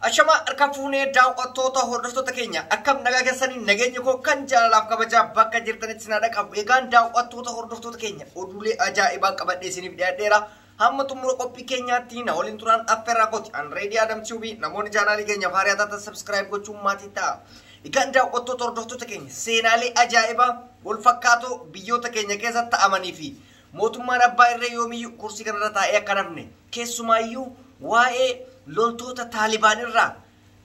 Ashama arkafuune daawwattoota hordoftoota keenya akkam nagaa keessanii nageenya koo kan jaalalaaf kabajaa bakka jirtanitti sinaadha qabu. Egaan daawwattoota hordoftoota keenya oduulee ajaa'ibaa qabadhee isiniif dhiyaadheera. Hamma xumura qophii keenyaatti na waliin turaan affeerraa kooti. An Reedii Adam Tiubii namoonni chaanaalii keenya faarii taatan subscribe gochuun maatii ta'a. Egaan daawwattoota hordoftoota keenya seenaalee ajaa'ibaa wal fakkaatoo biyyoota keenya keessatti ta'amanii fi mootummaan abbaa irree yoomiyyuu kursii kanarra taa'ee akka namne keessumaayyuu waa'ee loltoota Taalibaan irraa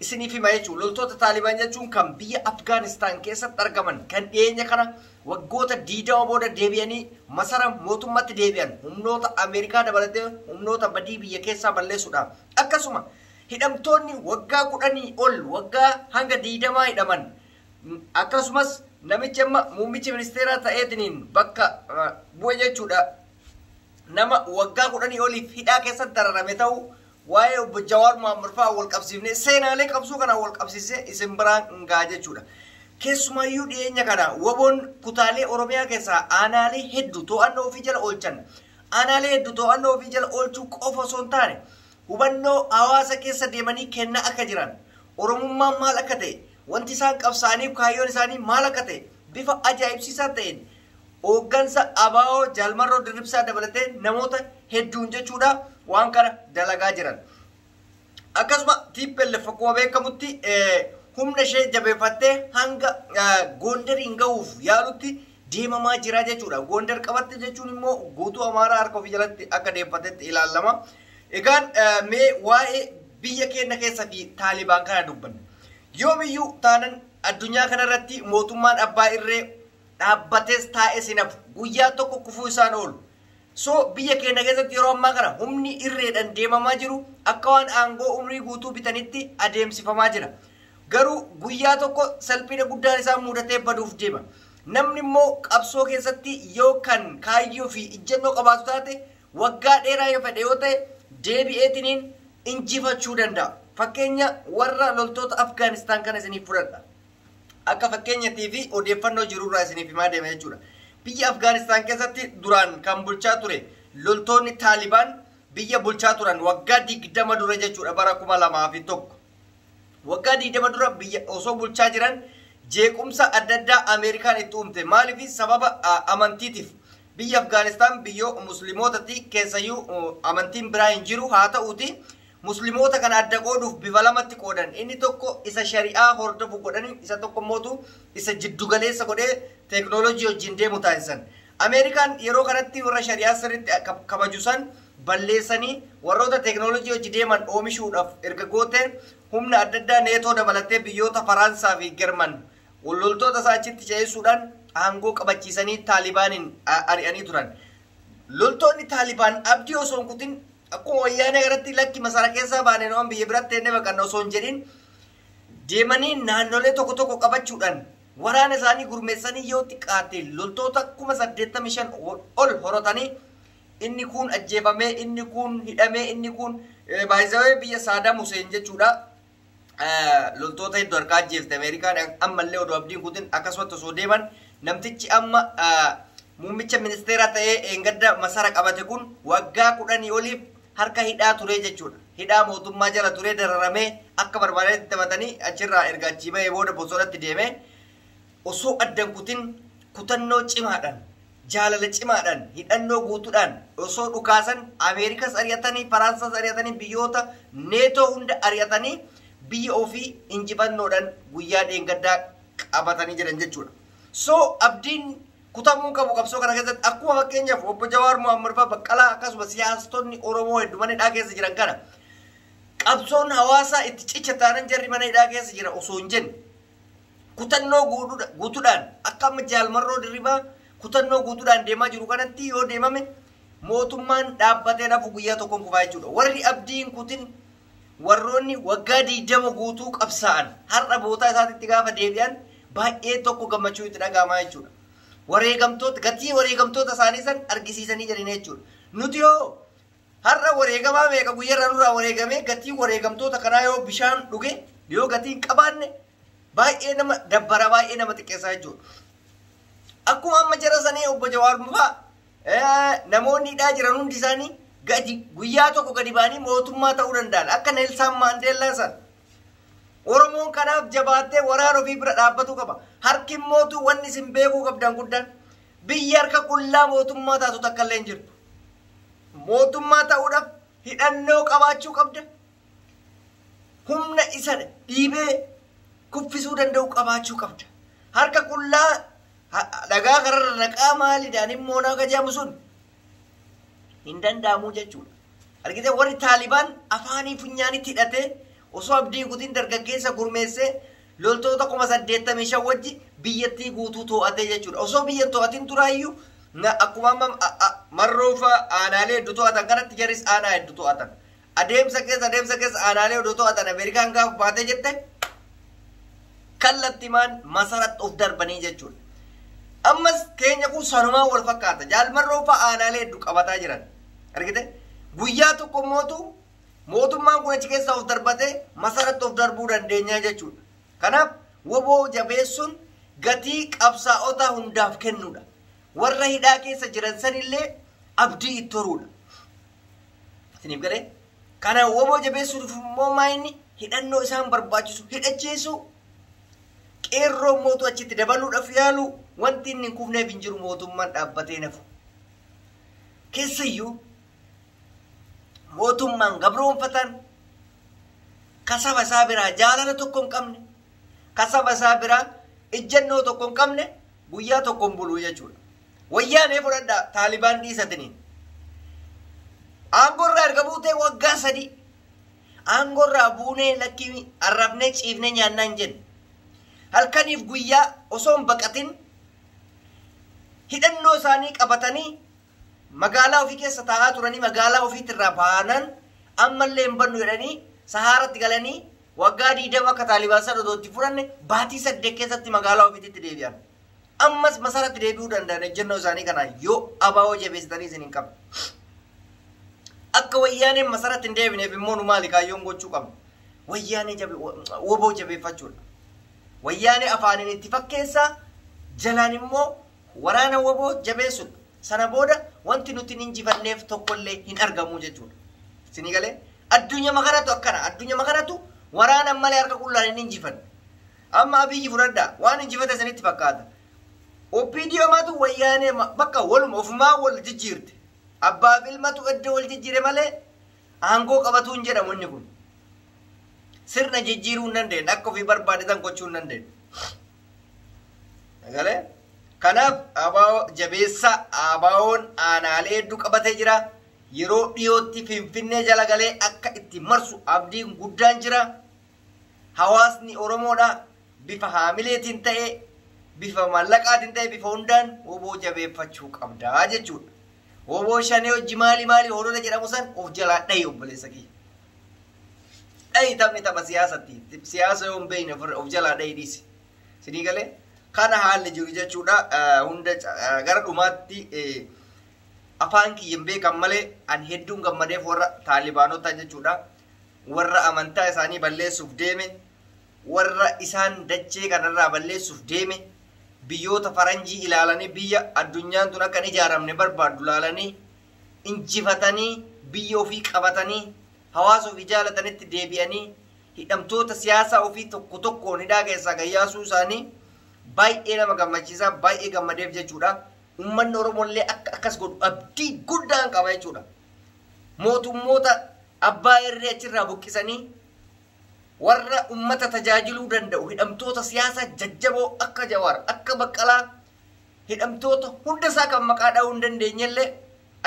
isiniif hima jechuudha. Loltoota Taalibaan jechuun kan biyya Afgaanistaan keessatti argaman kan dhiyeenya kana waggoota 20 booda deebi'anii masara mootummaatti deebi'an humnoota Ameerikaa dabalatee humnoota badii biyya keessaa balleessuudhaaf akkasuma hidhamtoonni waggaa 10 ol waggaa hanga 20 hidhaman akkasumas namichi amma muummicha ministeeraa ta'eetiniin bakka bu'e jechuudha. Nama waggaa 10 oliif hidhaa keessatti dararame ta'uu waa'ee obbo Jawaar Mohaammed fa'aa wal qabsiifne seenaalee qabsoo kana wal qabsiisee isin biraan gahaa jechuudha. Keessumaayyuu dhiyeenya kana waboon kutaalee Oromiyaa keessaa aanaalee hedduu to'annoo ofii jala oolchan. Aanaalee hedduu to'annoo ofii jala oolchuu qofa osoo hin taane hubannoo hawaasa keessa deemanii kennaa akka jiran, Oromummaan maal akka ta'e, wanti isaan qabsaaniif kaayyoon isaanii maal akka ta'e bifa ajaa'ibsiisaa ta'een hooggansa ABO Jaalmarroo Dirribsaa dabalatee namoota hedduun jechuudha waan kana dalagaa jiran. Akkasuma TPLF akkuma beekamutti humna ishee jabeeffattee hanga Gondariin gahuuf yaalutti deemamaa jira jechuudha. Gondar qabatte jechuun immoo guutuu Amaaraa harka ofii jalatti akka deeffatetti ilaalama. Egaan mee waa'ee biyya keenya keessa fi Taalibaan kana dubbanne. Yoomiyyuu taanan addunyaa kanarratti mootummaan abbaa irree dhaabbatees taa'ee sinafu guyyaa tokko kufuu isaan oolu. So biyya keenya keessatti yeroo ammaa kana humni irreedhaan deemamaa jiru akka waan aangoo umrii guutuu bitanitti adeemsifamaa jira. Garuu guyyaa tokko salphina guddaan isaa mudatee baduuf deema. Namni immoo qabsoo keessatti yoo kan kaayyoo fi ijjennoo qabaatu taate waggaa dheeraa yoo fedhe yoo ta'e deebi'eetiniin injifachuu danda'a. Fakkeenya warra loltoota Afgaanistaan kana isiniif fudhadha. Akka fakkeenyatii fi odeeffannoo jirurraa isiniif himaa deema jechuudha. Biyya Afgaanistaan keessatti duraan kan bulchaa ture loltoonni Taalibaan biyya bulchaa turan waggaa 20 dura jechuudha bara 2001. Waggaa 20 dura biyya osoo bulchaa jiran jeequmsa adda addaa Ameerikaan itti uumte. Maaliif sababa amantiitiif biyya Afgaanistaan biyya musliimootatti keessayyuu amantiin biraa hin jiru haa ta'uuti musliimoota kana adda qooduuf bifa lamatti qoodan. Inni tokko isa shari'aa hordofu godhanii isa tokko mootu isa jiddugaleessa godhee teknoolojii wajjin deemu taasisan. Ameerikaan yeroo kanatti warra shari'aa sirriitti kabajuusan balleessanii warroota teknoolojii wajjin deeman oomishuudhaaf erga gooteen humna adda addaa neetoo dabalatee biyyoota Faransaa fi German loltoota isaa achitti ceessuudhaan aangoo qabachiisanii Taalibaaniin ari'anii turan. Loltoonni Taalibaan abdii osoo hin kutin akkuma wayyaanee irratti lakki masara keessaa baanee waan biyya biratti enne baqanna osoo hin jedhin deemanii naannolee tokko tokko qabachuudhaan waraana isaanii gurmeessanii yoo xiqqaate loltoota 85,000 ol horotanii inni kun ajjeefamee inni kun hidhamee inni kun baay'isawee biyya Saadaam Huseen jechuudha. Loltoota hedduu harkaa ajjeefte Ameerikaan ammallee oduu abdiin kutin akkasumatti osoo deeman namtichi amma muummicha ministeeraa ta'ee eengadda masara qabate kun waggaa 10 oliif harka hidhaa ture jechuudha. Hidhaa mootummaa jala ture dararamee akka barbaadetti taphatanii achirraa erga achii bahee booda bosonatti deemee osoo addan kutin kutannoo cimaadhaan jaalala cimaadhaan hidhannoo guutuudhaan osoo dhukaasan Ameerikas ari'atanii Faransaas ari'atanii biyyoota neetoo hunda ari'atanii biyya ofii injifannoodhaan guyyaa dheengaddaa qabatanii jiran jechuudha. So abdiin kutamuun qabu qabsoo kana keessatti akkuma fakkeenyaaf obbo Jawaar Mohaammed fa'aa Baqqalaa akkasumas siyaasotni Oromoo hedduu mana hidhaa keessa jiran kana qabsoon hawaasaa itti cicha taanan jarri mana hidhaa keessa jira osoo hin jenne kutannoo guutuudhaan akka amma Jaalmarroo Dirribaa kutannoo guutuudhaan deemaa jiru kanatti yoo deemame mootummaan dhaabbatee nafu guyyaa tokkoon kufaa jechuudha. Warri abdiin kutin warroonni waggaa 20 guutuu qabsaa'an har'a bootaa isaatitti gaafa deebi'an baay'ee tokko gammachuu itti dhaga'amaa jechuudha. Wareegamtoota gatii wareegamtoota isaanii san argisiisanii jiran jechuudha. Nuti yoo har'a wareegamaa meeqa guyyaarra nurraa wareegamee gatii wareegamtoota kanaa yoo bishaan dhuge yoo gatiin qabaanne baay'ee nama dabbara baay'ee nama xiqqeessaa jechuudha. Akkuma amma jara sanii obbo Jawaar fa'aa namoonni hidhaa jiran hundi isaanii gadi guyyaa tokko gadi baanii mootummaa ta'uu danda'an akka Neelsaan Maandeellaa san Oromoon kanaaf jabaatee waraana ofii bira dhaabbatu qaba. Harki mootu wanni isin beekuu qabdan guddaan biyya harka qullaa mootummaa taatu takka illee hin jirtu. Mootummaa ta'uudhaaf hidhannoo qabaachuu qabda. Humna isa dhiibee kuffisuu danda'u qabaachuu qabda. Harka qullaa dhagaa kararra naqaa maaliidhaan immoo naga jedhamu sun hin danda'amu jechuudha. Argite warri Taalibaan afaanii funyaanitti hidhatee osoo abdii guutiin dargaggeessa gurmeessee loltoota 85 wajji biyyattii guutuu to'atee jechuudha. Osoo biyya to'atiin turaayyuu akkuma marroofa aanaalee hedduu to'atan kanatti jaris aanaa hedduu to'atan. Adeemsa keessa aanaalee hedduu to'atan Ameerikaan gaafa baatee jette kallattimaan masaratti of darbanii jechuudha. Ammas keenya kun sanumaan wal fakkaata. Jaalmarroofa aanaalee hedduu qabataa jiran. Argite guyyaa tokko mootummaan kun achi keessa of darbatee masaratti of darbuu dandeenya jechuudha. Kanaaf woboo jabeessuun gatii qabsaa'ota hundaaf kennuudha. Warra hidhaa keessa jiran sanillee abdii itti horuudha. Isiniif galee kana woboo jabeessuuf immoo maayinni hidhannoo isaan barbaachisu hidhachiisu qeerroo mootu achitti dabaluudhaaf yaalu wanti inni hin kufneef hin jiru mootummaan dhaabbatee nafu. Keessayyuu mootummaan gabroonfatan kasaba isaa biraa jaalala tokko hin qabne kasaba isaa biraa ejjennoo tokko hin qabne guyyaa tokko hin bulu jechuudha. Wayyaanee fudhadhaa Taalibaan dhiisatiniin aangorraa erga buutee waggaa 3 aangorraa buunee lakkii arrabnee ciifnee nyaannaa hin jenne halkaniif guyyaa osoo hin baqatin hidhannoo isaanii qabatanii magaalaa ofii keessa taa'aa turanii magaalaa ofiitirraa baanan ammallee hin bannu jedhanii Sahaaratti galanii waggaa 20 akka Taalibaan sana dootti furanne baatii 8 keessatti magaalaa ofiitti deebi'an. Ammas masaratti deebi'uu danda'an ejjennoo isaanii kana yoo abaa'oo jabeessitanii isin hin qabne. Akka wayyaaneen masaratti hin deebineef immoo nu maali kaayyoon gochuu qabna. Wayyaanee woboo jabeeffachuudha. Wayyaanee afaaniin itti fakkeessaa jalaan immoo waraana woboo jabeessuudha. Sana booda wanti nuti injifanneef tokkollee hin argamu jechuudha. Isinii galee addunyaa makanatu akkana addunyaa makanatu waraana malee harka qullaan hin injifanne. Amma abiyyi fudhadhaa waan injifate sanitti fakkaata. OPDO matu wayyaanee bakka waluma ofumaa wal jijjiirte. Abbaaf ilmatu edda wal jijjiire malee aangoo qabatu hin jedhamu inni kun. Sirna jijjiiruu hin dandeenye akka ofii barbaadetan gochuu hin dandeenye. Galee kanaaf abaa'oo jabeessa abaawoon aanaalee hedduu qabatee jira. Yeroo dhiyootti Finfinnee jala galee akka itti marsu abdiin guddaan jira. Hawaasni Oromoodha bifa haamileetiin ta'ee bifa mallaqaatiin ta'ee bifa hundaan woboo jabeeffachuu qabdaa jechuudha. Woboo shanee hojii maali holola jedhamu san of jalaa dhahi obboleessa kiyya. Dhahi taphni tapha siyaasatti. Siyaasa yoo hin beekne of jalaa dhahi dhiisi. Sinii galee kana haalli jiru jechuudha. Hunda gara dhumaatti afaan kiyya hin beekan malee an hedduun gammadeef warra Taalibaanota jechuudha. Warra amantaa isaanii balleessuuf deeme. Warra isaan dachee kanarraa balleessuuf deeme. Biyyoota faranjii ilaalanii biyya addunyaan tun akka hin ijaaramne barbaadu ilaalanii injifatanii biyya ofii qabatanii hawaasa ofii jaalatanitti deebi'anii hidhamtoota siyaasaa ofii tokko tokkoon hidhaa keessaa gayyaasuu isaanii baay'ee nama gammachiisaa baay'ee gammadeef jechuudha. Uummanni Oromollee akkas godhu abdii guddaan qaba jechuudha. Mootummoota abbaa irree achirraa buqqisanii warra ummata tajaajiluu danda'u hidhamtoota siyaasaa jajjaboo akka Jawaar akka Baqqalaa hidhamtoota hunda isaa kan maqaa dha'uu hin dandeenyellee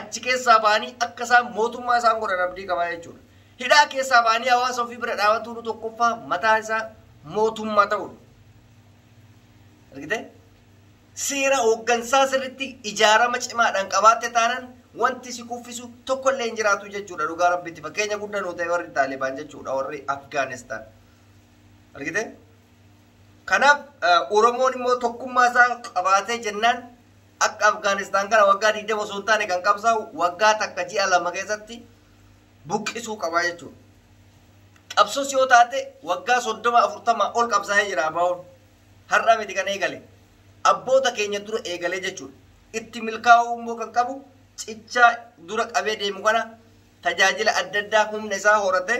achi keessaa ba'anii akka isaan mootummaa isaan godhan abdii qaba jechuudha. Hidhaa keessaa ba'anii hawaasa ofii bira dhaabatuun tokkoffaa mataa isaa mootummaa ta'udha. Argite seera hooggansaa sirriitti ijaarama cimaadhaan qabaatte taanaan wanti si kuffisu tokkollee hin jiraatu jechuudha. Dhugaa rabbitti fakkeenya guddaa nuu ta'e warri Taalibaan jechuudha warri Afgaanistaan. Argite kanaaf Oromoon immoo tokkummaa isaa qabaatee jennaan akka Afgaanistaan kana waggaa 20 osoo hin taane kan qabsaa'u waggaa takka ji'a 2 keessatti buqqisuu qabaa jechuudha. Qabsoos yoo taate waggaa 30-40 ol qabsaa'ee jira abaa'oon har'a miti kan eegale abboota keenya dura eegalee jechuudha. Itti milkaa'uu immoo kan qabu cichaa dura qabee deemu kana tajaajila adda addaa humna isaa horate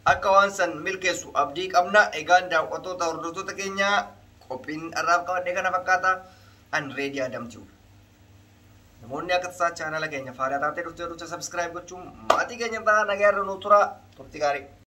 akka waan san milkeessu abdii qabna. Egaan daawwattoota hordoftoota keenya qophiin arraaf qabadhee kana fakkaata. An reedii adamtuu. Namoonni akka tasaa chaanala keenya faayidaa taatee dhuftee subscribe gochuun maatii keenya ta'a nagaa irra nu tura turtii gaarii.